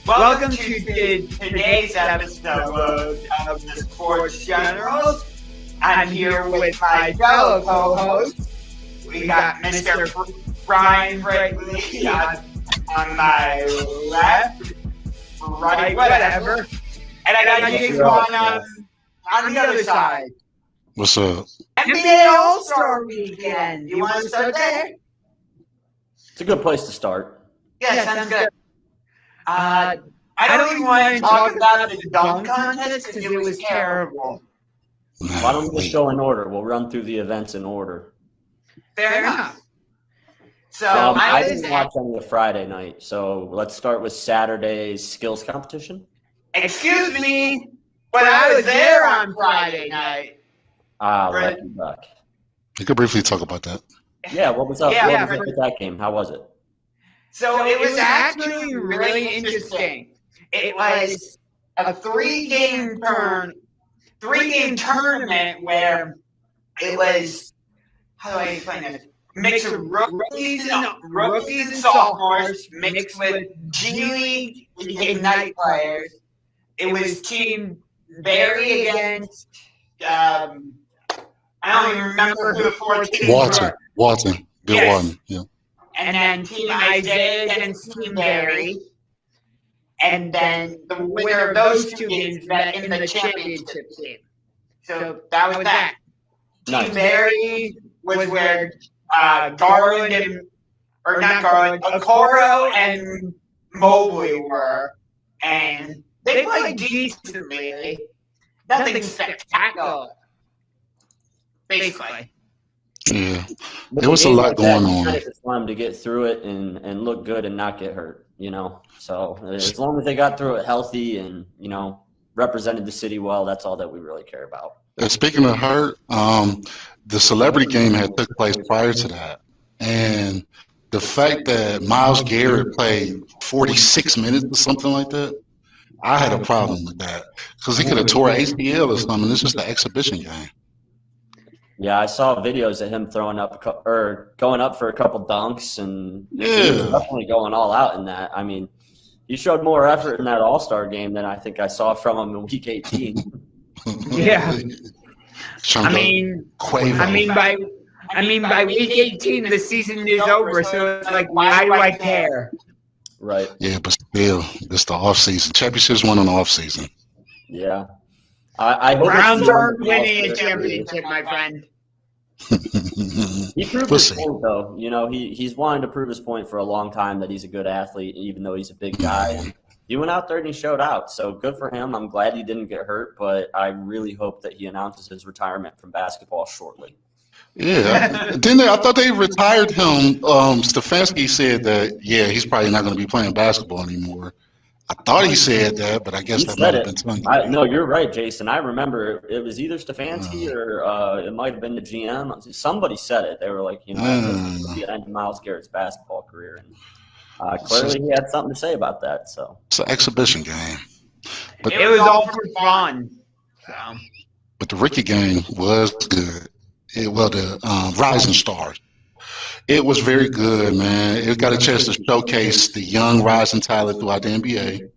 Welcome to today's episode of the Sports Generals. I'm here with my fellow co-hosts. We got Mr. Bryan on my left, right, whatever. And I got Juwan on the other side. What's up? NBA All-Star Weekend. You want to start there? It's a good place to start. Yeah, sounds good. I don't even want to talk about the dunk contest because it was terrible. Why don't we just go in order? We'll run through the events in order. Fair enough. So I didn't watch any of Friday night, so let's start with Saturday's skills competition. Excuse me, but I was there on Friday night. Lucky duck. You could briefly talk about that. Yeah, what was up? What was up with that game? How was it? So it was actually really interesting. It was a three-game tournament where it was, how do I explain this? Mixed with rookies and sophomores, mixed with G League Ignite players. It was Team Barry against, I don't even remember who the four teams were. Walton. Bill Walton, yeah. And then Team Isaiah against Team Barry. And then the winner of those two games met in the championship game. So that was that. Nice. Team Barry was where Okoro and Mobley were. And they played decently. Nothing spectacular. Basically. Yeah, there was a lot going on. I just want them to get through it and look good and not get hurt, you know. So as long as they got through it healthy and, you know, represented the city well, that's all that we really care about. And speaking of hurt, the celebrity game had took place prior to that. And the fact that Myles Garrett played 46 minutes or something like that, I had a problem with that. Because he could have tore ACL or something. This is the exhibition game. Yeah, I saw videos of him going up for a couple dunks, and he was definitely going all out in that. I mean, he showed more effort in that All-Star game than I think I saw from him in Week 18. Yeah, I mean, by Week 18 the season is over, so it's like, why do I care? Right. Yeah, but still, it's the off season. Championships won in the off season. Yeah. I hope Browns aren't winning a championship, my friend. He proved his point, though. You know, he's wanted to prove his point for a long time that he's a good athlete, even though he's a big guy. And he went out there and he showed out. So good for him. I'm glad he didn't get hurt, but I really hope that he announces his retirement from basketball shortly. Yeah. I thought they retired him. Stefanski said that, he's probably not going to be playing basketball anymore. I thought he said that, but I guess that might have been something. No, you're right, Jason. I remember it was either Stefanski or it might have been the GM. Somebody said it. They were like, you know, this is the end of Myles Garrett's basketball career. And clearly he had something to say about that. So it's an exhibition game. But it was all for fun. So. But the rookie game was good. The Rising Stars. It was very good, man. It got a chance to showcase the young rising talent throughout the NBA.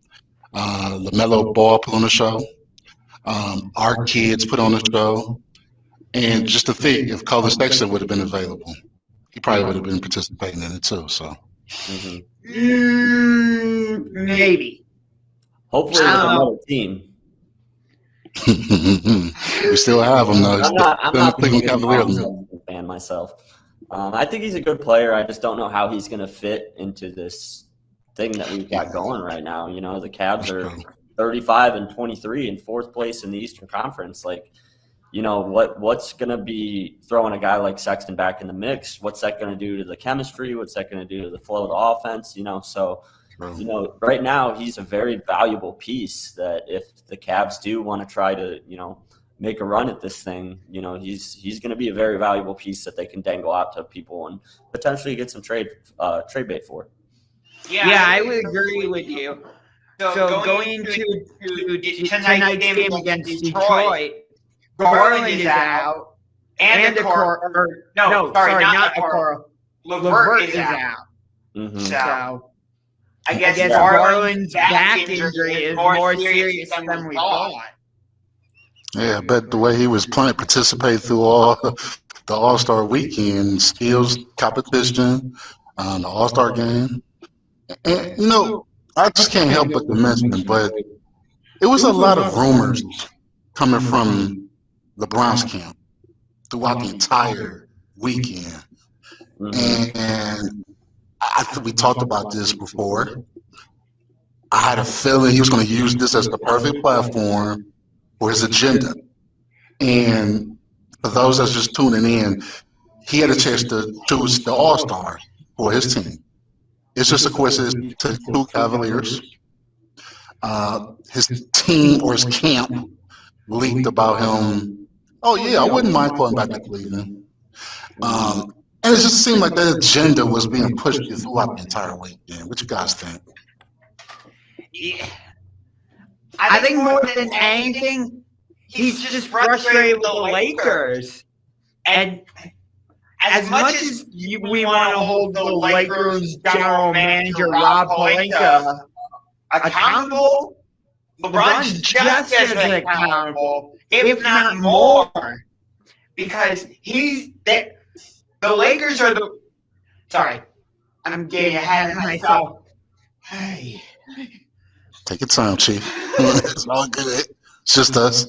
LaMelo Ball put on the show. Our kids put on the show. And just to think, if Colin Sexton would have been available, he probably would have been participating in it too. So, maybe. Hopefully, with another team. We still have him though. I'm not a fan myself. I think he's a good player. I just don't know how he's going to fit into this thing that we've got going right now. You know, the Cavs are 35-23 in fourth place in the Eastern Conference. Like, you know, what's going to be throwing a guy like Sexton back in the mix? What's that going to do to the chemistry? What's that going to do to the flow of the offense? You know, so, you know, right now he's a very valuable piece that if the Cavs do want to try to, you know, make a run at this thing, you know, he's going to be a very valuable piece that they can dangle out to people and potentially get some trade bait for. Yeah, I would agree with you. So going to tonight's game against Detroit, Garland is out, and not Okoro. LeVert is out. Mm-hmm. So I guess Garland's back injury is more serious than we thought. Yeah, but the way he was playing, participate through all the All-Star weekend, skills competition, the All-Star game. And, I just can't help but to mention, but it was a lot of rumors coming from LeBron's camp throughout the entire weekend. And we talked about this before. I had a feeling he was going to use this as the perfect platform for his agenda. And for those that's just tuning in, he had a chance to choose the All-Star for his team. It's just a coincidence he took 2 Cavaliers. His team or his camp leaked about him. Oh, yeah, I wouldn't mind going back to Cleveland. And it just seemed like that agenda was being pushed throughout the entire weekend. What you guys think? I think more than anything, he's just frustrated with the Lakers. And as much as we want to hold the Lakers general manager, Rob Pelinka, accountable, LeBron's just as accountable, if not more. Because the Lakers are the... Sorry, I'm getting ahead of myself. Hey. Take your time, Chief. It's all good. It's just us.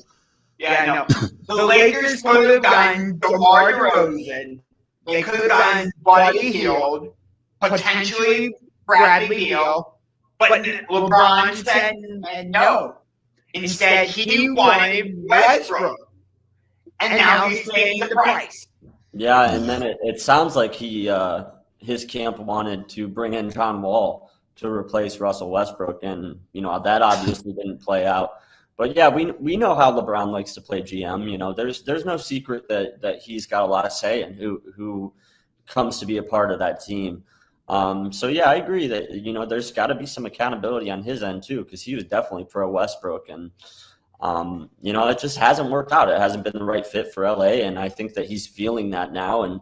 Yeah, I know. The Lakers could have gotten DeMar DeRozan. They could have gotten Buddy Hield, potentially Bradley Beal, but LeBron said no. Instead, he wanted Westbrook, and now he's paying the price. Yeah, and then it sounds like his camp wanted to bring in John Wall to replace Russell Westbrook, and that obviously didn't play out. But yeah, we know how LeBron likes to play GM. There's no secret that he's got a lot of say in who comes to be a part of that team. So yeah, I agree that there's got to be some accountability on his end too, because he was definitely pro Westbrook, and it just hasn't worked out. It hasn't been the right fit for LA, and I think that he's feeling that now. And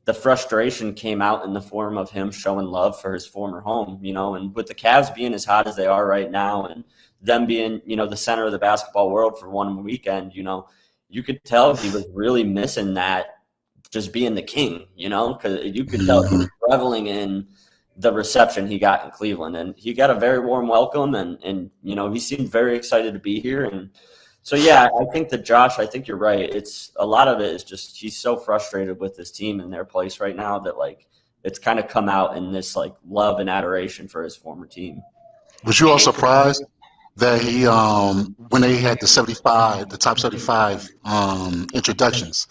the frustration came out in the form of him showing love for his former home. And with the Cavs being as hot as they are right now, and them being, the center of the basketball world for one weekend, you could tell he was really missing that, just being the king, because you could tell he was reveling in the reception he got in Cleveland, and he got a very warm welcome, and he seemed very excited to be here. And so, yeah, I think that Josh, I think you're right. It's a lot of it is just, he's so frustrated with his team and their place right now that it's kind of come out in this love and adoration for his former team. Was you all surprised that he, when they had the top 75 introductions,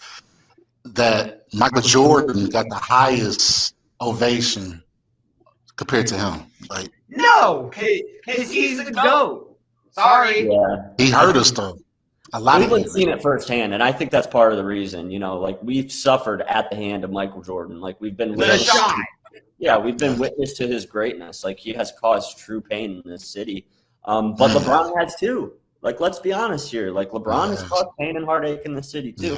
that Michael Jordan got the highest ovation compared to him? No, because he's the GOAT. Sorry. Yeah. He hurt us though. A lot of We've seen it firsthand, and I think that's part of the reason. We've suffered at the hand of Michael Jordan. We've been witness to his greatness. He has caused true pain in this city. But LeBron has too. Let's be honest here. LeBron has caused pain and heartache in the city too.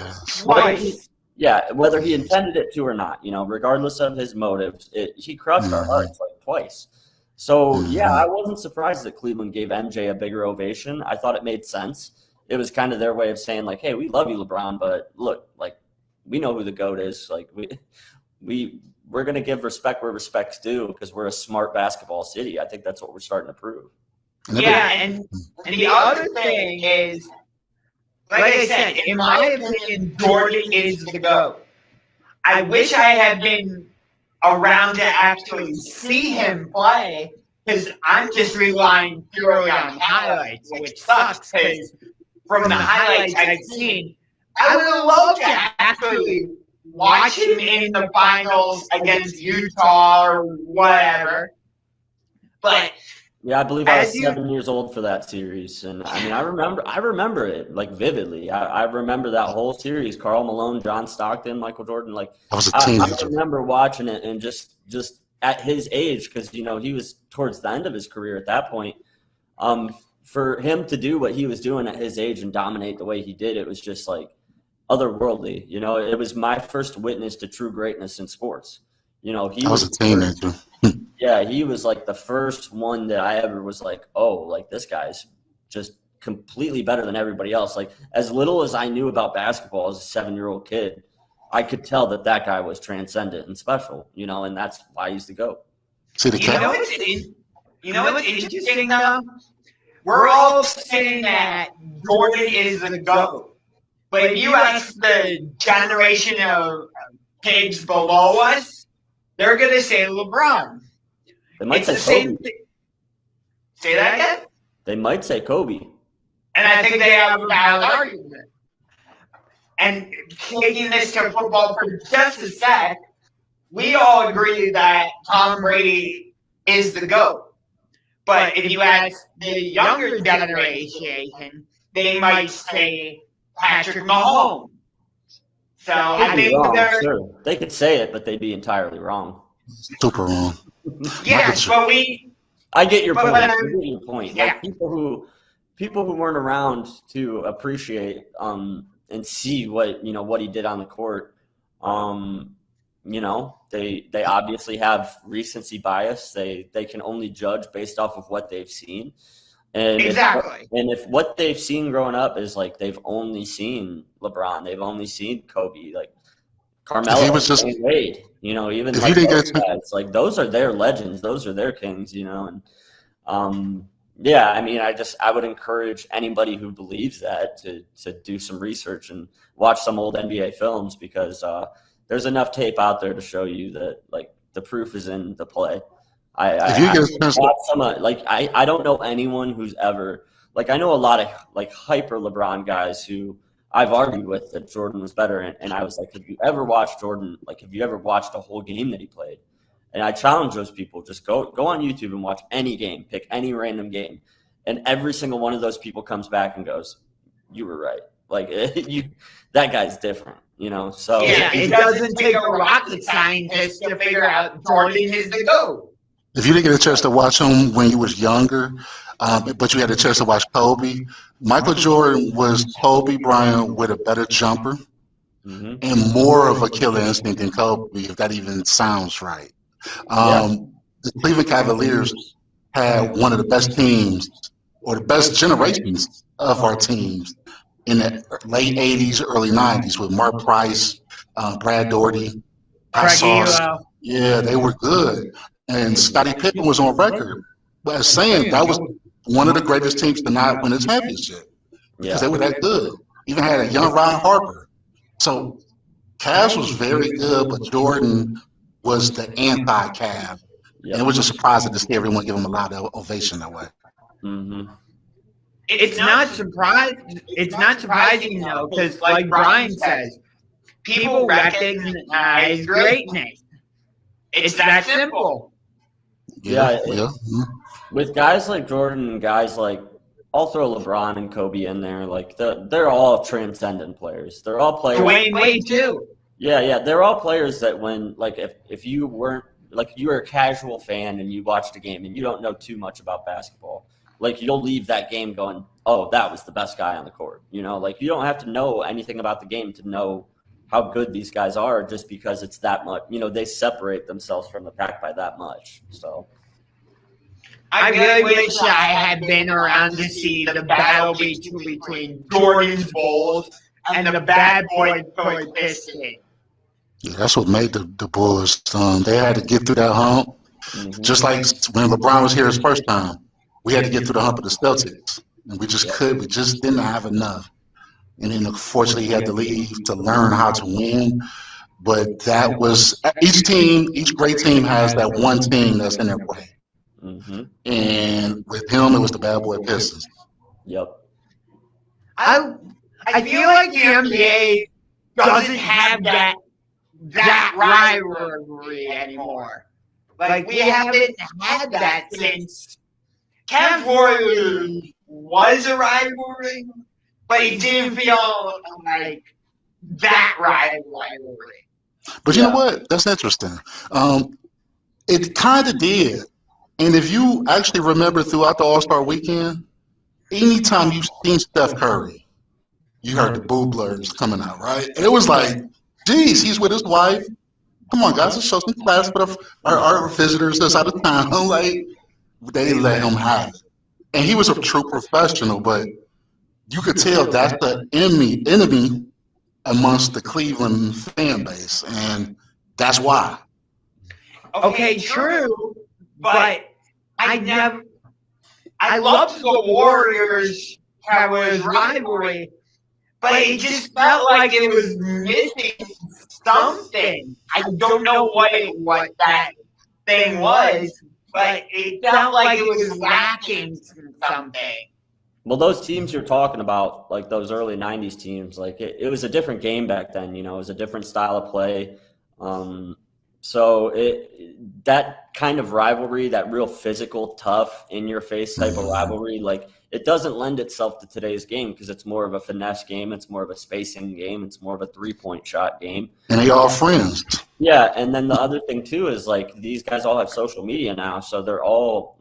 Whether he intended it to or not, regardless of his motives, he crushed our hearts twice. So yeah, I wasn't surprised that Cleveland gave MJ a bigger ovation. I thought it made sense. It was kind of their way of saying hey, we love you, LeBron, but look, we know who the GOAT is. We're going to give respect where respect's due because we're a smart basketball city. I think that's what we're starting to prove. Yeah, and the other thing is, like I said, in my opinion, Jordan is the GOAT. I wish I had been around to actually see him play, because I'm just relying purely on highlights, which sucks because from the highlights I've seen, I would have loved to actually watch him in the finals against Utah or whatever. But yeah, I believe I was 7 years old for that series, and I remember it vividly. I remember that whole series: Karl Malone, John Stockton, Michael Jordan. I was a teenager. I remember watching it, and just at his age, because he was towards the end of his career at that point. For him to do what he was doing at his age and dominate the way he did, it was just otherworldly. It was my first witness to true greatness in sports. I was a teenager. Yeah, he was like the first one that I ever was like, oh, like this guy's just completely better than everybody else. Like as little as I knew about basketball as a 7-year-old kid, I could tell that guy was transcendent and special, and that's why he's the GOAT. See the cat? You know what's interesting though? We're all saying that Jordan is the GOAT. But if you ask the generation of kids below us, they're going to say LeBron. They might It's the say same Kobe. thing. Say that again? They might say Kobe. And I think they have a valid argument. And taking this to football for just a sec, we all agree that Tom Brady is the GOAT. But if you ask the younger generation, they might say Patrick Mahomes. So I think they're... Sure. They could say it, but they'd be entirely wrong. Super wrong. Yes, but I get your point. But, I get your point. yeah. Like people who weren't around to appreciate and see what he did on the court. They obviously have recency bias. They can only judge based off of what they've seen. And exactly. If what they've seen growing up is like they've only seen LeBron, they've only seen Kobe, like Carmelo, and Wade, even like those guys, like those are their legends, those are their kings, and I would encourage anybody who believes that to do some research and watch some old NBA films because there's enough tape out there to show you that like the proof is in the play. I don't know anyone who's ever like I know a lot of like hyper LeBron guys who I've argued with that Jordan was better, and I was like, have you ever watched Jordan? Like, have you ever watched a whole game that he played? And I challenge those people, just go on YouTube and watch any game, pick any random game, and every single one of those people comes back and goes, "You were right." Like that guy's different, So yeah, it doesn't take a rocket scientist to figure out Jordan is the GOAT. If you didn't get a chance to watch him when you was younger, but you had a chance to watch Kobe, Michael Jordan was Kobe Bryant with a better jumper and more of a killer instinct than Kobe, if that even sounds right. The Cleveland Cavaliers had one of the best teams or the best generations of our teams in the late 80s, early 90s with Mark Price, Brad Daugherty, yeah, they were good. And Scottie Pippen was on record as saying that was one of the greatest teams to not win a championship because they were that good. Even had a young Ron Harper. So Cavs was very good, but Jordan was the anti-Cav. And it was a surprise to see everyone give him a lot of ovation that way. Mm-hmm. It's not surprising though, because like Bryan says, people recognize greatness. It's that simple. Yeah. With guys like Jordan and guys like, I'll throw LeBron and Kobe in there. Like they're all transcendent players. They're all players. Dwayne Wade too. Yeah. They're all players that when like if you weren't like you were a casual fan and you watched a game and you don't know too much about basketball, like you'll leave that game going, oh, that was the best guy on the court. Like you don't have to know anything about the game to know how good these guys are just because it's that much. They separate themselves from the pack by that much. So I really wish I had been around to see the battle between Jordan's Bulls and the bad boy Pistons. Yeah, that's what made the Bulls. They had to get through that hump. Just like when LeBron was here his first time, we had to get through the hump of the Celtics. And we just didn't have enough. And then, unfortunately, he had to leave to learn how to win. But that was each great team has that one team that's in their way. And with him, it was the bad boy Pistons. Yep. I feel like the NBA doesn't have that rivalry anymore. Like we haven't had that since Cavs Warriors was a rivalry. But it didn't feel like that rivalry. But you know what? That's interesting. It kind of did. And if you actually remember throughout the All-Star weekend, anytime you've seen Steph Curry, you heard the booblers coming out, right? And it was like, geez, he's with his wife. Come on, guys, let's show some class for our visitors that's out of town. Like, they let him have it. And he was a true professional, but you could tell that's the enemy amongst the Cleveland fan base, and that's why. Okay, true, but I loved the Warriors Cowboys rivalry, but it just felt like it was missing something. I don't know what that thing was, but it felt like it was lacking something. Well, those teams you're talking about, like those early 90s teams, like it was a different game back then, you know, it was a different style of play. So that kind of rivalry, that real physical, tough, in-your-face type of rivalry, like it doesn't lend itself to today's game because it's more of a finesse game. It's more of a spacing game. It's more of a three-point shot game. And they all friends. Yeah, and then the other thing too is like these guys all have social media now, so they're all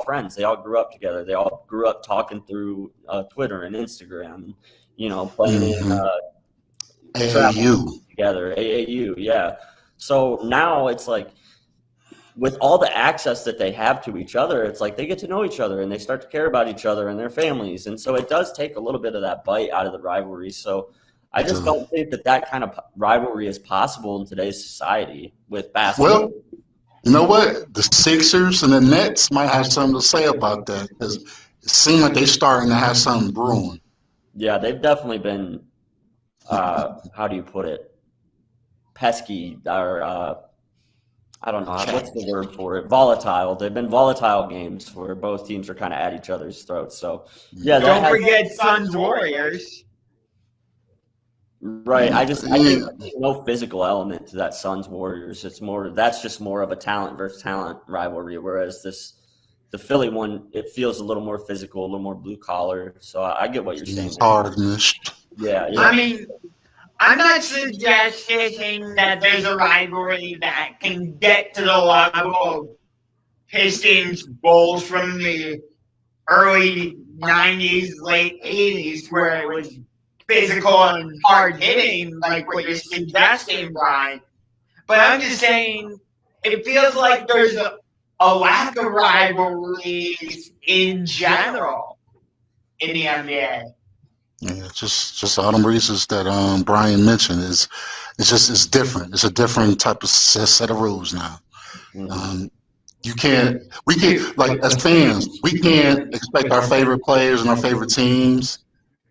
friends. They all grew up together. They all grew up talking through Twitter and Instagram, and, you know, playing in AAU together. AAU, yeah. So now it's like with all the access that they have to each other, it's like they get to know each other and they start to care about each other and their families, and so it does take a little bit of that bite out of the rivalry. So I just don't think that kind of rivalry is possible in today's society with basketball. Well, you know what? The Sixers and the Nets might have something to say about that because it seems like they're starting to have something brewing. Yeah, they've definitely been, how do you put it, pesky or I don't know, what's the word for it? Volatile. They've been volatile games where both teams are kind of at each other's throats. So, yeah. Don't forget Suns Warriors. Right. I think there's no physical element to that Suns Warriors. That's just more of a talent versus talent rivalry. Whereas the Philly one, it feels a little more physical, a little more blue collar. So I get what you're saying. Hardness. Yeah. I mean, I'm not suggesting that there's a rivalry that can get to the level of Pistons Bulls from the early 90s, late 80s, where it was physical and hard hitting, like what you're suggesting, Bryan. But I'm just saying, it feels like there's a lack of rivalries in general in the NBA. Yeah, just all them reasons that Bryan mentioned it's different. It's a different type of set of rules now. We can't like as fans, we can't expect our favorite players and our favorite teams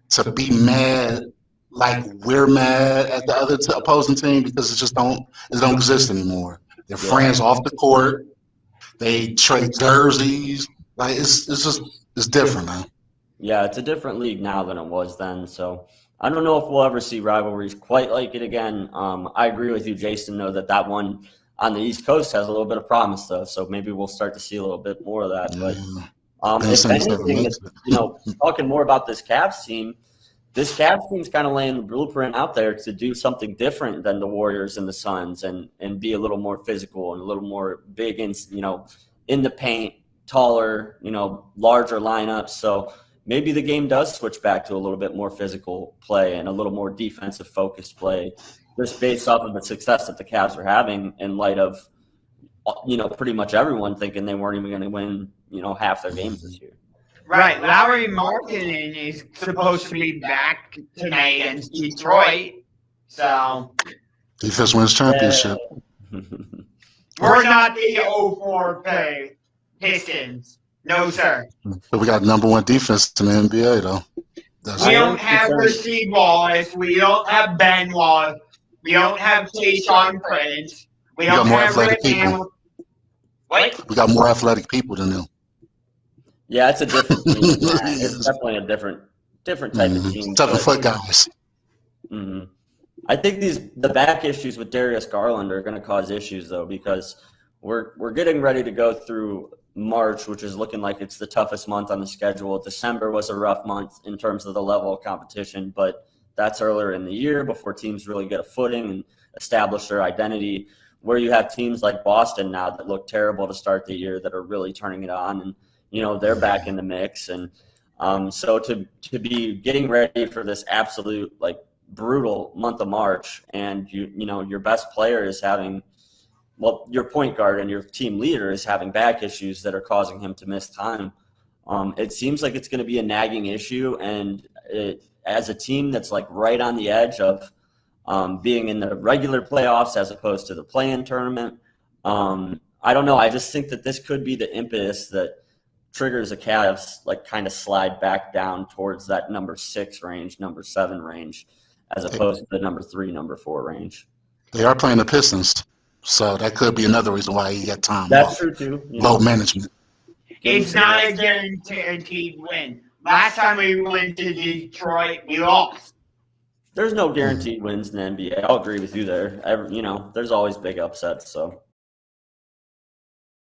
to be mad like we're mad at the other opposing team because it don't exist anymore. They're friends off the court. They trade jerseys. Like it's different now. Yeah, it's a different league now than it was then. So I don't know if we'll ever see rivalries quite like it again. I agree with you, Jason, though, that one on the East Coast has a little bit of promise, though. So maybe we'll start to see a little bit more of that. But if anything, you know, talking more about this Cavs team's kind of laying the blueprint out there to do something different than the Warriors and the Suns and be a little more physical and a little more big in, you know, in the paint, taller, you know, larger lineups. So maybe the game does switch back to a little bit more physical play and a little more defensive focused play, just based off of the success that the Cavs are having in light of, you know, pretty much everyone thinking they weren't even going to win, you know, half their games this year. Right. Lauri Markkanen is supposed to be back tonight against Detroit. So defense wins championship. We're not the 0-4 Pistons. No, sir. But we got number one defense in the NBA, though. We don't have Rasheed Wallace. We don't have Ben Wallace. We don't have Tayshaun Prince. We don't have Rick Hamilton. What? We got more athletic people than them. Yeah, it's a different team. It's definitely a different type of team. 7-foot guys. Mm-hmm. I think the back issues with Darius Garland are going to cause issues, though, because we're getting ready to go through March, which is looking like it's the toughest month on the schedule. December was a rough month in terms of the level of competition, but that's earlier in the year before teams really get a footing and establish their identity, where you have teams like Boston now that look terrible to start the year that are really turning it on, and, you know, they're back in the mix. And so to be getting ready for this absolute, like, brutal month of March, and you know your best player is having well, your point guard and your team leader is having back issues that are causing him to miss time. It seems like it's going to be a nagging issue, and as a team that's like right on the edge of being in the regular playoffs as opposed to the play-in tournament, I don't know. I just think that this could be the impetus that triggers the Cavs like kind of slide back down towards that number 6 range, number 7 range, as opposed to the number 3, number 4 range. They are playing the Pistons, so that could be another reason why he got time. That's true too. Low management. It's not a guaranteed win. Last time we went to Detroit, we lost. There's no guaranteed wins in the NBA. I'll agree with you there. There's always big upsets. So,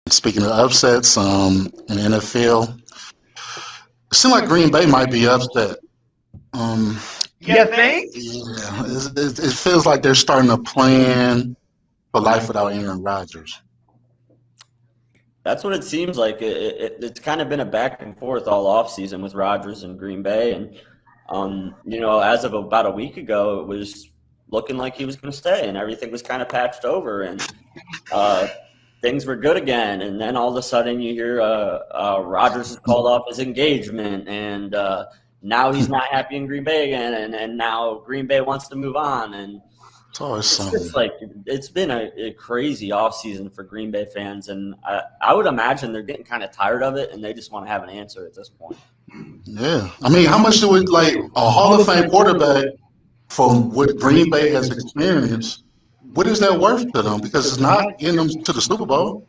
speaking of upsets, in the NFL, it seems like Green Bay might be upset. You think? Yeah, it feels like they're starting to plan for life without Aaron Rodgers. That's what it seems like. It's kind of been a back and forth all offseason with Rodgers and Green Bay. And, as of about a week ago, it was looking like he was going to stay and everything was kind of patched over and things were good again. And then all of a sudden you hear Rodgers has called off his engagement and now he's not happy in Green Bay again. And now Green Bay wants to move on. And it's always something. It's been a crazy offseason for Green Bay fans, and I would imagine they're getting kind of tired of it, and they just want to have an answer at this point. Yeah. I mean, how much do it, like, a Hall of Fame quarterback from what Green Bay has experienced, what is that worth to them? Because it's not getting them to the Super Bowl.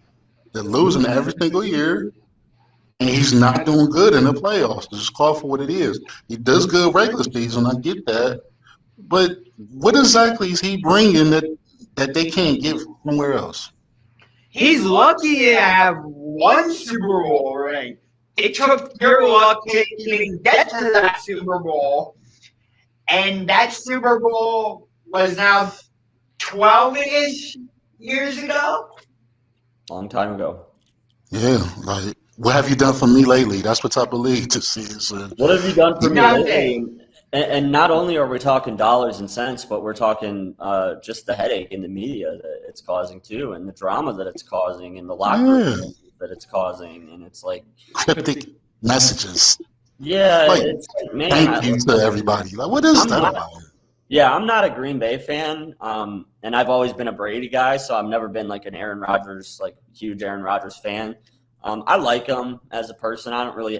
They're losing every single year, and he's not doing good in the playoffs. Just call for what it is. He does good regular season, I get that. But what exactly is he bringing that they can't get somewhere else? He's lucky to have one Super Bowl ring. It took pure luck to even get to that Super Bowl. And that Super Bowl was now 12-ish years ago? Long time ago. Yeah, like, what have you done for me lately? That's what type of league to see. What have you done for me lately? And not only are we talking dollars and cents, but we're talking just the headache in the media that it's causing too, and the drama that it's causing, and the locker room that it's causing, and it's like cryptic messages. Yeah, like, it's man. Thank you to everybody. Like, what is that about? Yeah, I'm not a Green Bay fan, and I've always been a Brady guy, so I've never been like an Aaron Rodgers, like huge Aaron Rodgers fan. I like him as a person. I don't really,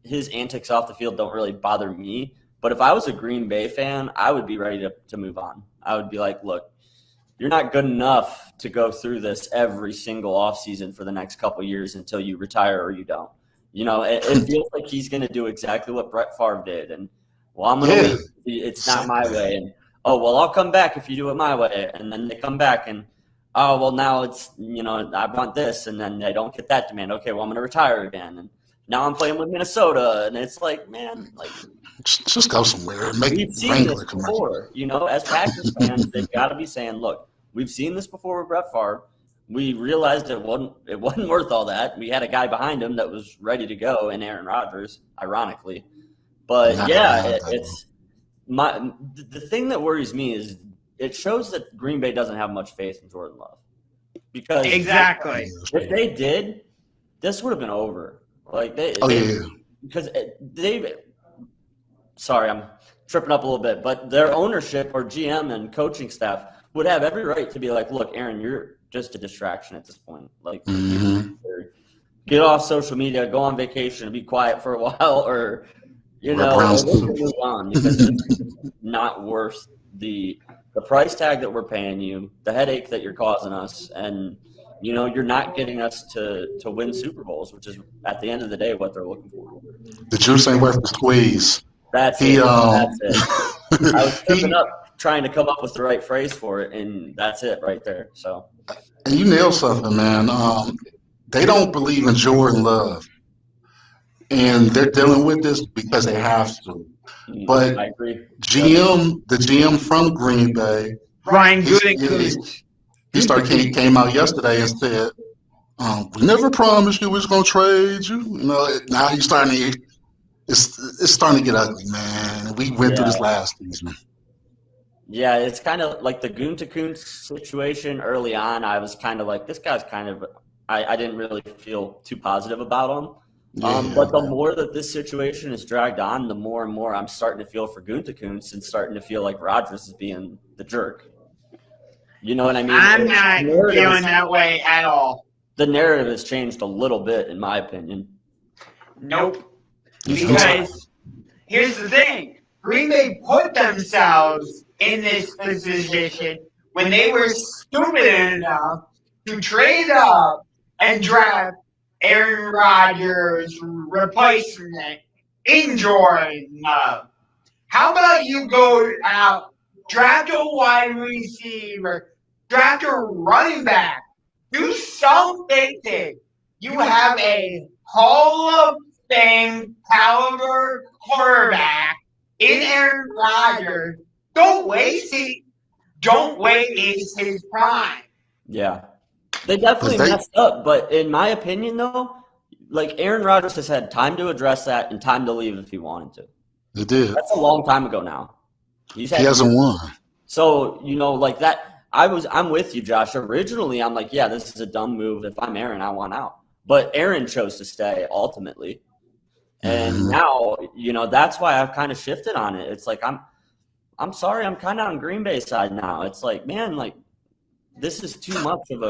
his antics off the field don't really bother me. But if I was a Green Bay fan, I would be ready to move on. I would be like, look, you're not good enough to go through this every single offseason for the next couple of years until you retire or you don't. It feels like he's going to do exactly what Brett Favre did. And, well, I'm going to leave. It's not my way. And, oh, well, I'll come back if you do it my way. And then they come back and, oh, well, now it's, I want this. And then they don't get that demand. Okay, well, I'm going to retire again. And now I'm playing with Minnesota. And it's like, man, like – just go somewhere and make we've seen this before. As Packers fans, they've got to be saying, look, we've seen this before with Brett Favre. We realized it wasn't worth all that. We had a guy behind him that was ready to go in Aaron Rodgers, ironically. But it's the thing that worries me is it shows that Green Bay doesn't have much faith in Jordan Love. Because exactly, if they did, this would have been over. Like because they. Sorry, I'm tripping up a little bit, but their ownership or GM and coaching staff would have every right to be like, look, Aaron, you're just a distraction at this point. Like, get off social media, go on vacation, and be quiet for a while, or, move on because it's not worth the price tag that we're paying you, the headache that you're causing us, and, you're not getting us to win Super Bowls, which is, at the end of the day, what they're looking for. The juice ain't worth the squeeze. That's it. I was tripping up trying to come up with the right phrase for it, and that's it right there. So, and you nailed something, man. They don't believe in Jordan Love, and they're dealing with this because they have to. But I agree. the GM from Green Bay, Bryan, he came out yesterday and said, "We never promised you we was gonna trade you." Now he's starting to. It's starting to get ugly, man. We went through this last season. Yeah, it's kind of like the Gunther situation early on. I was kind of like, this guy's kind of I didn't really feel too positive about him. But the more that this situation is dragged on, the more and more I'm starting to feel for Gunther and starting to feel like Rodgers is being the jerk. You know what I mean? I'm not feeling that way at all. The narrative has changed a little bit, in my opinion. Nope. Because here's the thing. Green Bay put themselves in this position when they were stupid enough to trade up and draft Aaron Rodgers' replacement in Jordan Love. How about you go out, draft a wide receiver, draft a running back, do something big. You have a Hall of Fame caliber quarterback in Aaron Rodgers. Don't waste his prime. Yeah. They definitely messed up, but in my opinion, though, like Aaron Rodgers has had time to address that and time to leave if he wanted to. He did. That's a long time ago now. He hasn't won. So, like that, I'm with you, Josh. Originally, I'm like, yeah, this is a dumb move. If I'm Aaron, I want out. But Aaron chose to stay ultimately. And now, that's why I've kind of shifted on it. It's like, I'm sorry, I'm kind of on Green Bay side now. It's like, man, like this is too much of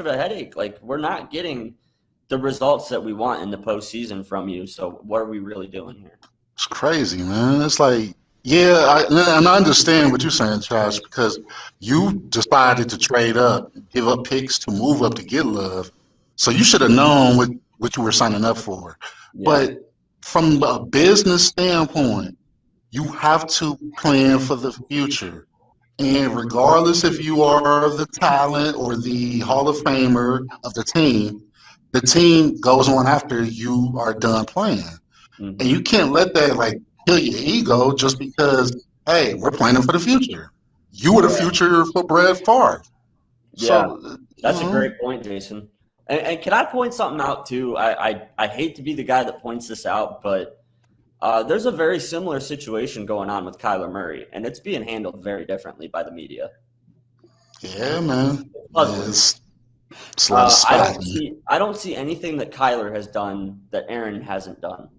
a headache. Like we're not getting the results that we want in the postseason from you. So what are we really doing here? It's crazy, man. It's like, and I understand what you're saying, Josh, because you decided to trade up, give up picks to move up to get Love. So you should have known what you were signing up for. Yeah. But from a business standpoint, you have to plan for the future. And regardless if you are the talent or the Hall of Famer of the team goes on after you are done playing. Mm-hmm. And you can't let that kill your ego just because, hey, we're planning for the future. You were the future for Brett Favre. Yeah, so, that's a great point, Jason. And can I point something out too? I hate to be the guy that points this out, but there's a very similar situation going on with Kyler Murray, and it's being handled very differently by the media. Yeah, man. I don't see anything that Kyler has done that Aaron hasn't done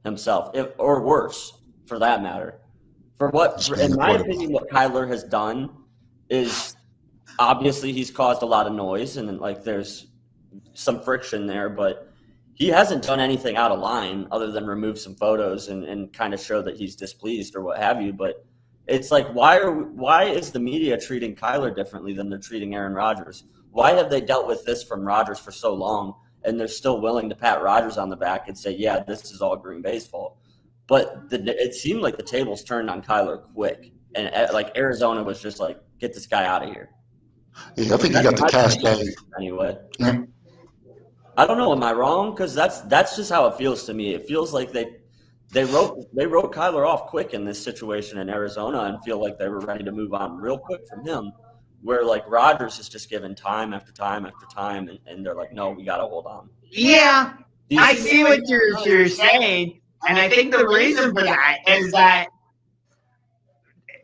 himself, or worse, for that matter. In my opinion, what Kyler has done is obviously he's caused a lot of noise, and there's some friction there, but he hasn't done anything out of line other than remove some photos and kind of show that he's displeased or what have you. But it's like, why is the media treating Kyler differently than they're treating Aaron Rodgers? Why have they dealt with this from Rodgers for so long, and they're still willing to pat Rodgers on the back and say, yeah, this is all Green Bay's fault? But it seemed like the tables turned on Kyler quick, and Arizona was just like, get this guy out of here. Yeah, I think he got the cash back. Anyway. Yeah. I don't know. Am I wrong? Because that's just how it feels to me. It feels like they wrote Kyler off quick in this situation in Arizona and feel like they were ready to move on real quick from him. Where Rodgers is just given time after time after time, and they're like, no, we got to hold on. Yeah, I see what you're saying, and I think the reason for that is that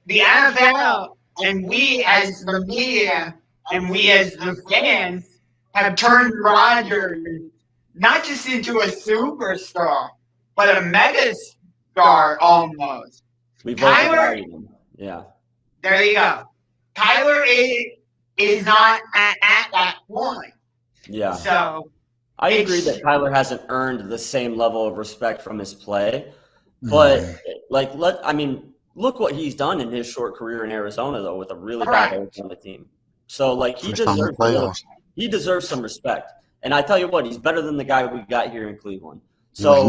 the NFL and we as the media and we as the fans have turned Rodgers not just into a superstar, but a mega star almost. Kyler, yeah. There you go. Kyler is not at that point. Yeah. So I agree that Kyler hasn't earned the same level of respect from his play, but look what he's done in his short career in Arizona though, with a really bad Arizona team. So he deserves some respect. And I tell you what, he's better than the guy we got here in Cleveland. So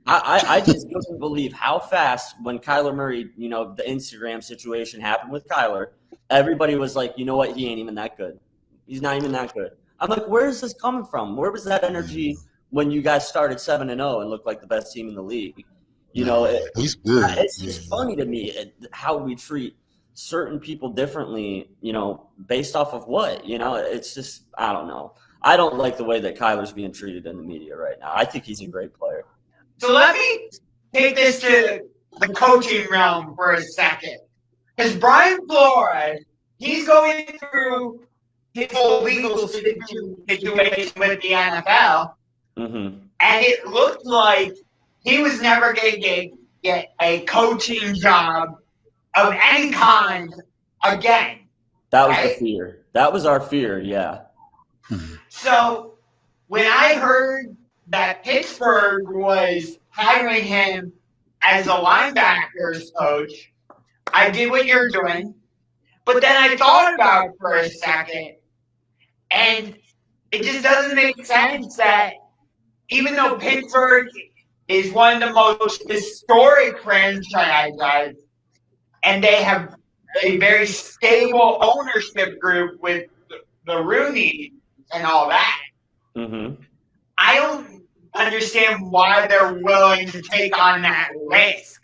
I just couldn't believe how fast when Kyler Murray, the Instagram situation happened with Kyler, everybody was like, you know what, he ain't even that good. He's not even that good. I'm like, where is this coming from? Where was that energy when you guys started 7-0 and looked like the best team in the league? He's good. It's just funny to me how we treat certain people differently, based off of what, it's just, I don't know. I don't like the way that Kyler's being treated in the media right now. I think he's a great player. So let me take this to the coaching realm for a second. Because Brian Flores, he's going through his whole legal situation with the NFL, and it looked like he was never going to get a coaching job of any kind again. That was the fear. That was our fear, yeah. So when I heard that Pittsburgh was hiring him as a linebackers coach, I did what you're doing. But then I thought about it for a second, and it just doesn't make sense that even though Pittsburgh is one of the most historic franchises, and they have a very stable ownership group with the Rooney and all that, I don't understand why they're willing to take on that risk.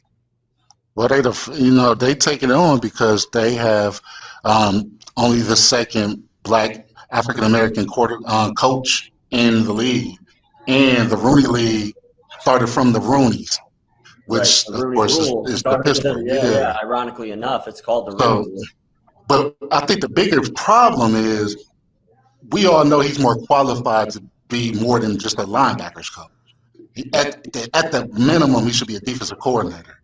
Well, they take it on because they have only the second black African American coach in the league, and the Rooney League started from the Roonies, which of course is the Pittsburgh. Yeah, ironically enough, it's called the Rooney League. But I think the bigger problem is we all know he's more qualified to be more than just a linebackers coach. At the minimum, he should be a defensive coordinator.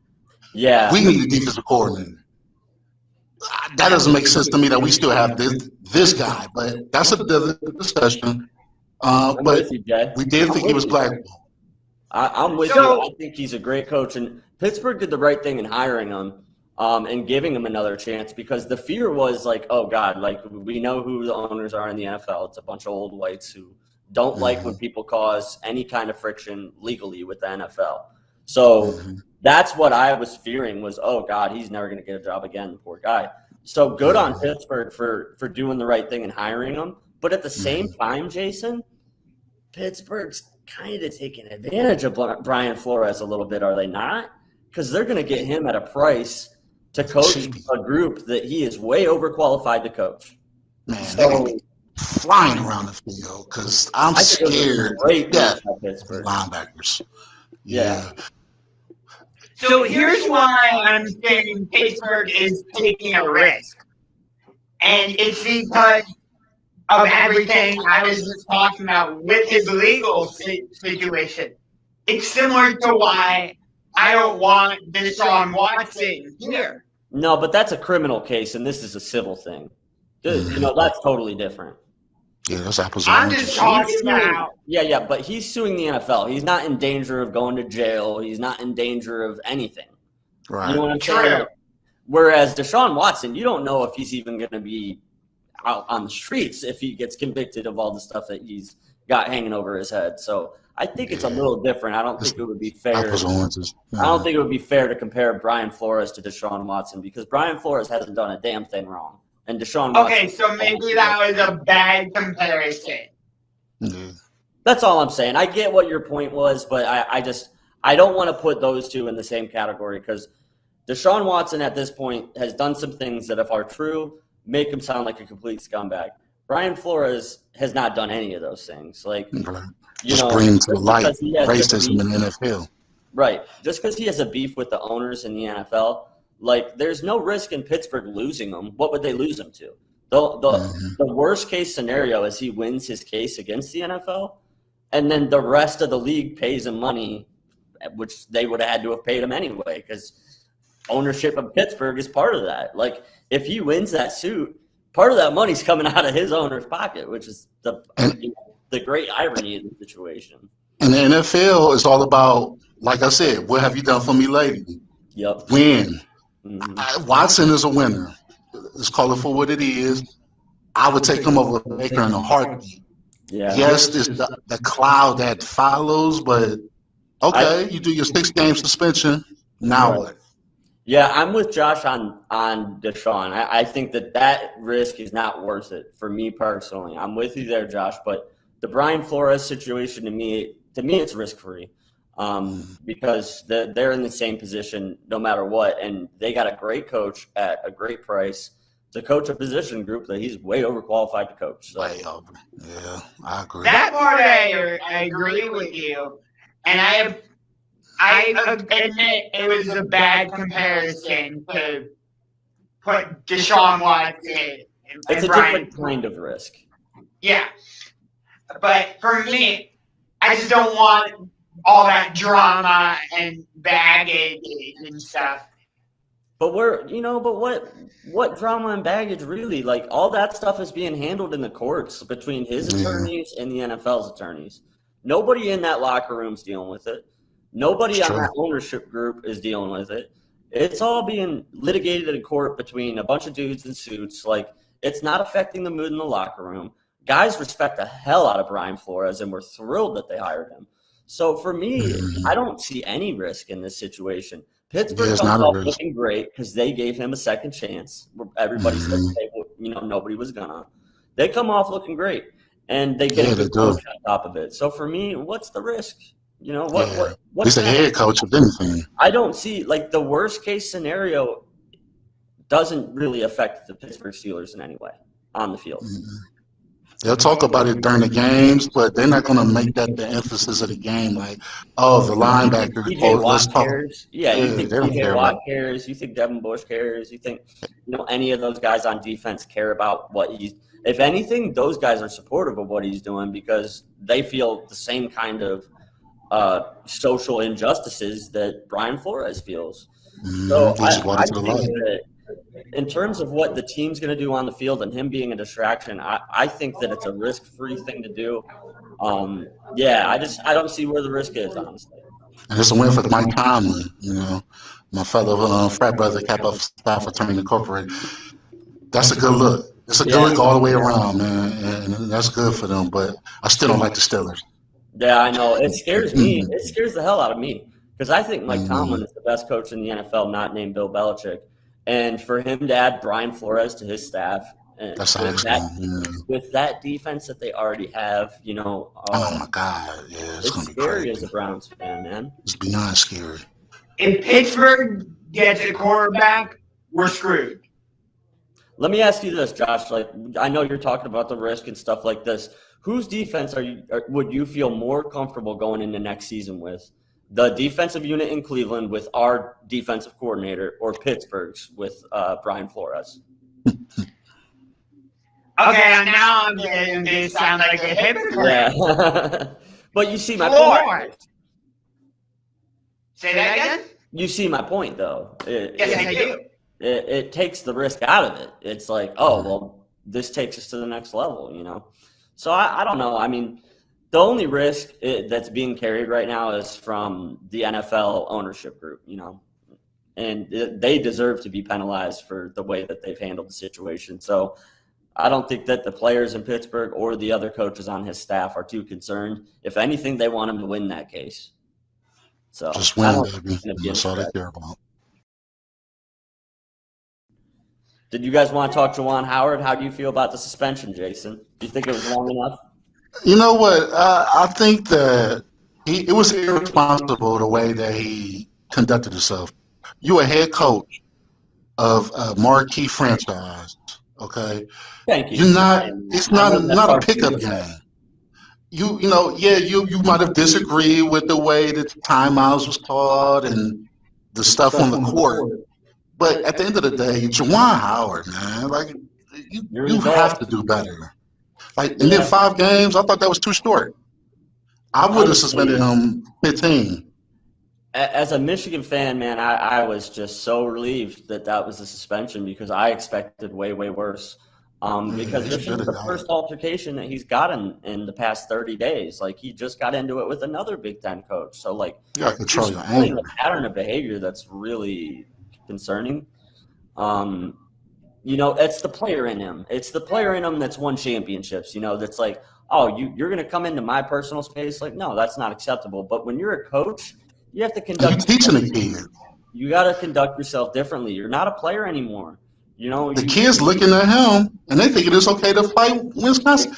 Yeah, we need a defensive coordinator. That doesn't make sense to me that we still have this guy, but that's a discussion. But we did think he was blackballed. I'm with you. I think he's a great coach, and Pittsburgh did the right thing in hiring him and giving him another chance, because the fear was like, oh God, like we know who the owners are in the NFL. It's a bunch of old whites who don't like when people cause any kind of friction legally with the NFL. So that's what I was fearing was, oh God, he's never going to get a job again, poor guy. So good on Pittsburgh for doing the right thing and hiring him. But at the same time, Jason, Pittsburgh's kind of taking advantage of Brian Flores a little bit, are they not? Because they're going to get him at a price to coach a group that he is way overqualified to coach. Man, so, flying around the field because I'm scared. Pittsburgh linebackers. Yeah. So here's why I'm saying Pittsburgh is taking a risk. And it's because of everything I was just talking about with his legal situation. It's similar to why I don't want Deshaun Watson here. No, but that's a criminal case, and this is a civil thing. You know, that's totally different. Yeah, that's apples. I'm just talking about. Yeah, but he's suing the NFL. He's not in danger of going to jail. He's not in danger of anything. Right. You know what I'm saying? Whereas Deshaun Watson, you don't know if he's even going to be out on the streets if he gets convicted of all the stuff that he's got hanging over his head. So I think it's a little different. I don't think it would be fair. Apples and oranges. I don't think it would be fair to compare Brian Flores to Deshaun Watson, because Brian Flores hasn't done a damn thing wrong. And Deshaun Watson. Okay, so maybe that was a bad comparison. That's all I'm saying. I get what your point was, but I don't want to put those two in the same category, because Deshaun Watson at this point has done some things that, if are true, make him sound like a complete scumbag. Brian Flores has not done any of those things. Like, just bring to light racism in the NFL. Right. Just because he has a beef with the owners in the NFL, like, there's no risk in Pittsburgh losing him. What would they lose him to? The worst case scenario is he wins his case against the NFL, and then the rest of the league pays him money, which they would have had to have paid him anyway, because ownership of Pittsburgh is part of that. Like, if he wins that suit, part of that money's coming out of his owner's pocket, which is the great irony of the situation. And the NFL is all about, like I said, what have you done for me lately? Yep. Win. Watson is a winner. Let's call it for what it is. I would take him over Baker in a heartbeat. Yeah. Yes, there's the cloud that follows, but okay, you do your 6-game suspension. Now what? Yeah, I'm with Josh on Deshaun. I think that risk is not worth it for me personally. I'm with you there, Josh. But the Brian Flores situation, to me, it's risk-free. Because they're in the same position no matter what, and they got a great coach at a great price to coach a position group that he's way overqualified to coach. So. Way over. Yeah, I agree. That part I agree with you, and I admit it was a bad comparison to put Deshaun Watson It's a Bryan. different kind of risk. Yeah. But for me, I just don't want all that drama and baggage and stuff. But what drama and baggage really? Like, all that stuff is being handled in the courts between his attorneys and the NFL's attorneys. Nobody in that locker room's dealing with it. Nobody on that ownership group is dealing with it. It's all being litigated in court between a bunch of dudes in suits. Like, it's not affecting the mood in the locker room. Guys respect the hell out of Brian Flores, and we're thrilled that they hired him. So for me, I don't see any risk in this situation. Pittsburgh comes off looking great because they gave him a second chance. Everybody said nobody was gonna. They come off looking great, and they get a good coach on top of it. So for me, what's the risk? What's the head coach of anything? I don't see, like, the worst case scenario doesn't really affect the Pittsburgh Steelers in any way on the field. They'll talk about it during the games, but they're not going to make that the emphasis of the game. Like, the linebacker. TJ Watt cares. Yeah, you think TJ Watt cares? You think Devin Bush cares? You think any of those guys on defense care about what he's? If anything, those guys are supportive of what he's doing because they feel the same kind of social injustices that Brian Flores feels. So I think that in terms of what the team's going to do on the field and him being a distraction, I think that it's a risk-free thing to do. I don't see where the risk is, honestly. And it's a win for Mike Tomlin, my fellow frat brother, Kappa Psi Fraternity Incorporated. That's a good look. It's a good look all the way around, man, and that's good for them. But I still don't like the Steelers. Yeah, I know. It scares me. It scares the hell out of me because I think Mike Tomlin is the best coach in the NFL, not named Bill Belichick. And for him to add Brian Flores to his staff, that's with that defense that they already have, oh my God, it's gonna be scary crazy. As a Browns fan, man. It's beyond scary. If Pittsburgh gets a quarterback, we're screwed. Let me ask you this, Josh. Like, I know you're talking about the risk and stuff like this. Whose defense would you feel more comfortable going into next season with? The defensive unit in Cleveland with our defensive coordinator, or Pittsburgh's with Brian Flores? Okay, now I'm getting to sound like a hypocrite. Yeah. But you see my point. Say that again? You see my point, though. Yes, I do. It takes the risk out of it. It's like, this takes us to the next level, So I don't know. I mean, the only risk that's being carried right now is from the NFL ownership group, and they deserve to be penalized for the way that they've handled the situation. So I don't think that the players in Pittsburgh or the other coaches on his staff are too concerned. If anything, they want him to win that case. So just win, baby. That's all they care about. Did you guys want to talk to Juwan Howard? How do you feel about the suspension, Jason? Do you think it was long enough? You know what? I think that it was irresponsible the way that he conducted himself. You're a head coach of a marquee franchise, okay? Thank you. You're not. It's not a pickup game. You might have disagreed with the way that the timeouts was called and the stuff on the court. But at the end of the day, Juwan Howard, man, like you have to do better. Like, and then 5 games, I thought that was too short. I would have suspended him 15. As a Michigan fan, man, I was just so relieved that was a suspension because I expected way, way worse. Because this is the first altercation that he's gotten in the past 30 days. Like, he just got into it with another Big Ten coach. So, like, you got to control your anger. A pattern of behavior that's really concerning. It's the player in him. It's the player in him that's won championships, that's like, you're going to come into my personal space? Like, no, that's not acceptable. But when you're a coach, you have to conduct. You're teaching a kid. You got to conduct yourself differently. You're not a player anymore. The kids looking at him, and they think it is okay to fight Wisconsin.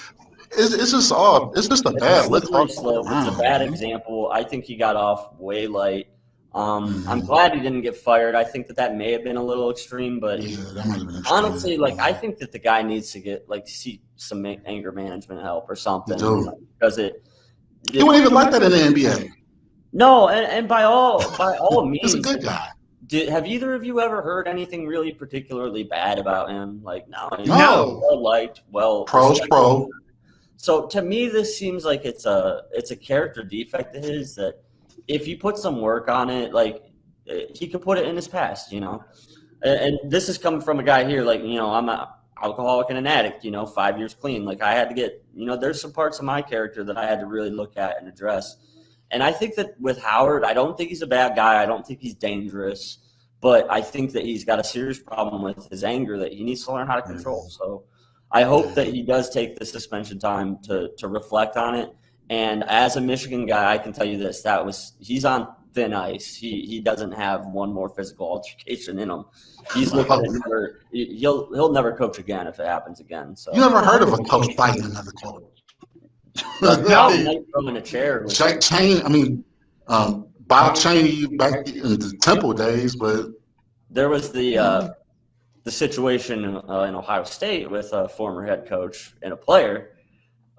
It's just a bad look. It's a bad example. I think he got off way light. I'm glad he didn't get fired. I think that may have been a little extreme, but honestly, I think that the guy needs to see some anger management help or something. Because he wouldn't even like that in the NBA. No, and by all means, he's a good guy. Have either of you ever heard anything really particularly bad about him? Like, no. Well liked, Pro's pro. So to me, this seems like it's a character defect of his that if you put some work on it, like he could put it in his past, And this is coming from a guy here, like, I'm an alcoholic and an addict, 5 years clean. Like I had to get, there's some parts of my character that I had to really look at and address. And I think that with Howard, I don't think he's a bad guy. I don't think he's dangerous, but I think that he's got a serious problem with his anger that he needs to learn how to control. So I hope that he does take the suspension time to reflect on it. And as a Michigan guy, I can tell you this, he's on thin ice. He doesn't have one more physical altercation in him. He's looking at he'll never coach again if it happens again. So you never heard of a coach fighting another coach? No, throwing a chair. Bob Chaney back in the Temple days, but there was the situation in Ohio State with a former head coach and a player,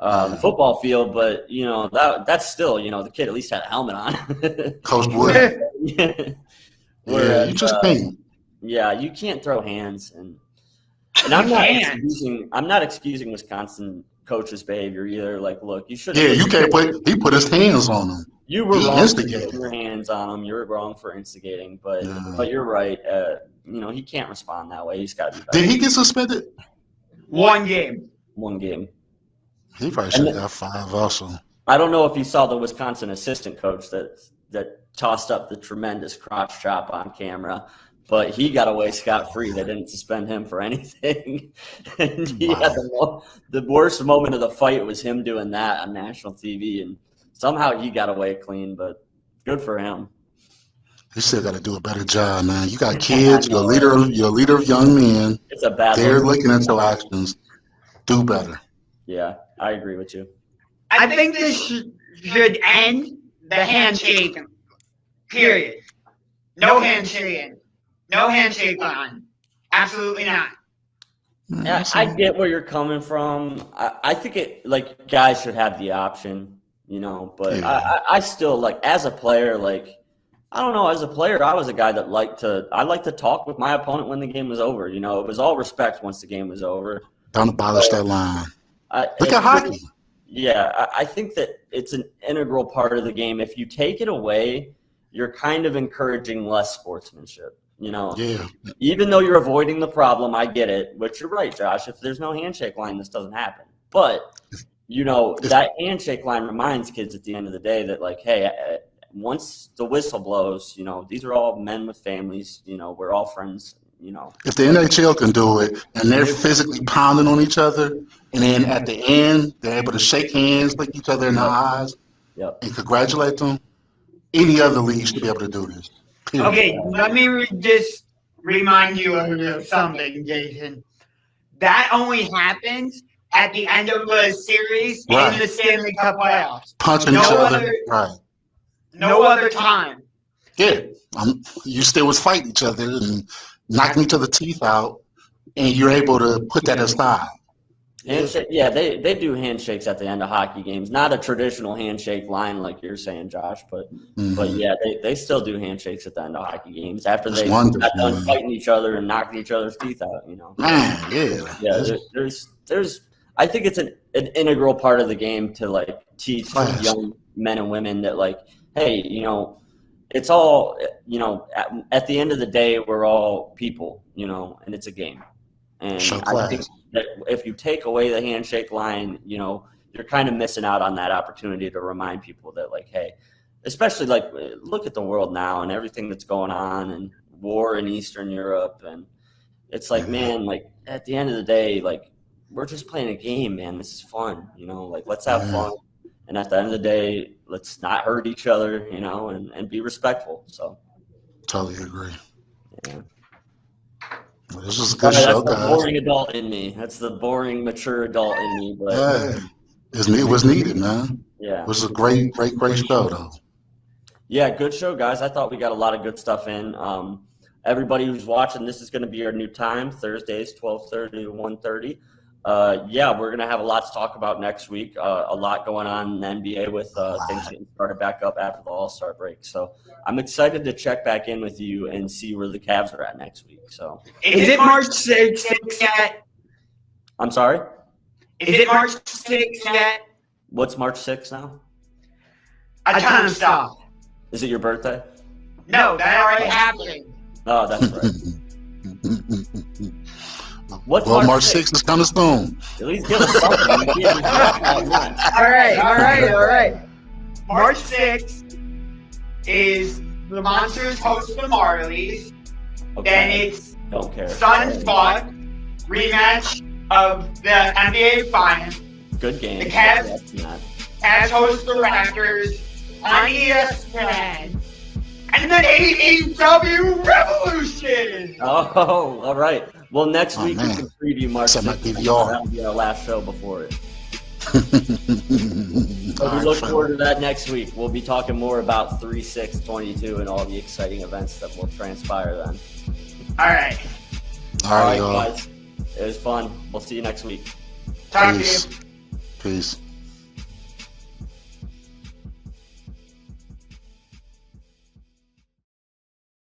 the football field. But that's still the kid at least had a helmet on. Coach Wood. Whereas, you just can't. Yeah, you can't throw hands, and I'm not excusing Wisconsin coach's behavior either. Like, look, you should. Yeah, you can't he put his hands on him. You were wrong for putting your hands on him. You were wrong for instigating, but you're right. He can't respond that way. He's got to be better. Did he get suspended? One game. He probably should have got 5 also. I don't know if you saw the Wisconsin assistant coach that tossed up the tremendous crotch chop on camera. But he got away scot-free. They didn't suspend him for anything. And he had the worst moment of the fight was him doing that on national TV. And somehow he got away clean, but good for him. You still got to do a better job, man. You got kids. You're a leader of young men. It's a bad They're looking at your actions. Do better. Yeah, I agree with you. I think this should end the handshake, period. No handshaking. No handshake line. Absolutely not. Yeah, I get where you're coming from. I think guys should have the option, but I still as a player, I don't know, as a player, I was a guy that I liked to talk with my opponent when the game was over. It was all respect once the game was over. Don't abolish that line. Look at hockey. Yeah, I think that it's an integral part of the game. If you take it away, you're kind of encouraging less sportsmanship. Even though you're avoiding the problem, I get it. But you're right, Josh. If there's no handshake line, this doesn't happen. But that handshake line reminds kids at the end of the day that, hey, once the whistle blows, these are all men with families. We're all friends. If the NHL can do it, and they're physically pounding on each other, and then at the end they're able to shake hands, look each other in the eyes, and congratulate them, any other league should be able to do this. Okay, let me just remind you of something, Jason. That only happens at the end of a series in the Stanley Cup playoffs. Punching each other. No other time. Yeah. You still was fighting each other and knocking each other's teeth out, and you're able to put that aside. Yeah, they do handshakes at the end of hockey games. Not a traditional handshake line like you're saying, Josh, but yeah, they still do handshakes at the end of hockey games after they got done fighting each other and knocking each other's teeth out. Man, yeah. There's I think it's an integral part of the game to teach young men and women that hey, it's all at the end of the day we're all people, and it's a game. And I think that if you take away the handshake line, you're kind of missing out on that opportunity to remind people that, hey, especially look at the world now and everything that's going on and war in Eastern Europe. And it's man, at the end of the day, we're just playing a game, man. This is fun, let's have fun. And at the end of the day, let's not hurt each other, and be respectful. So totally agree. Yeah. Well, this was a good show, guys. That's the boring adult in me. That's the boring, mature adult in me. But it was needed, man. Yeah. It was a great show, though. Yeah, good show, guys. I thought we got a lot of good stuff in. Everybody who's watching, this is going to be our new time, Thursdays, 12:30 to 1:30. Yeah, we're going to have a lot to talk about next week. A lot going on in the NBA with things getting started back up after the All-Star break. So I'm excited to check back in with you and see where the Cavs are at next week. So is it March 6th yet? I'm sorry? Is it March 6th yet? What's March 6th now? A ton of stuff. Is it your birthday? No, that already happened. Oh, that's right. What's Well, March 6th is kind of soon. At least give us something. All right. March 6th is the Monsters host the Marlies. Okay. Then it's Don't care. Suns Bucks rematch of the NBA Finals. Good game. The Cavs host the Raptors on ESPN. And then AEW Revolution. Oh, all right. Well, next week we man. can preview March 6th. That'll be our last show before it. So we look forward to that next week. We'll be talking more about 3-6-22 and all the exciting events that will transpire then. All right. All right, y'all. guys. It was fun. We'll see you next week. Talk to you. Peace.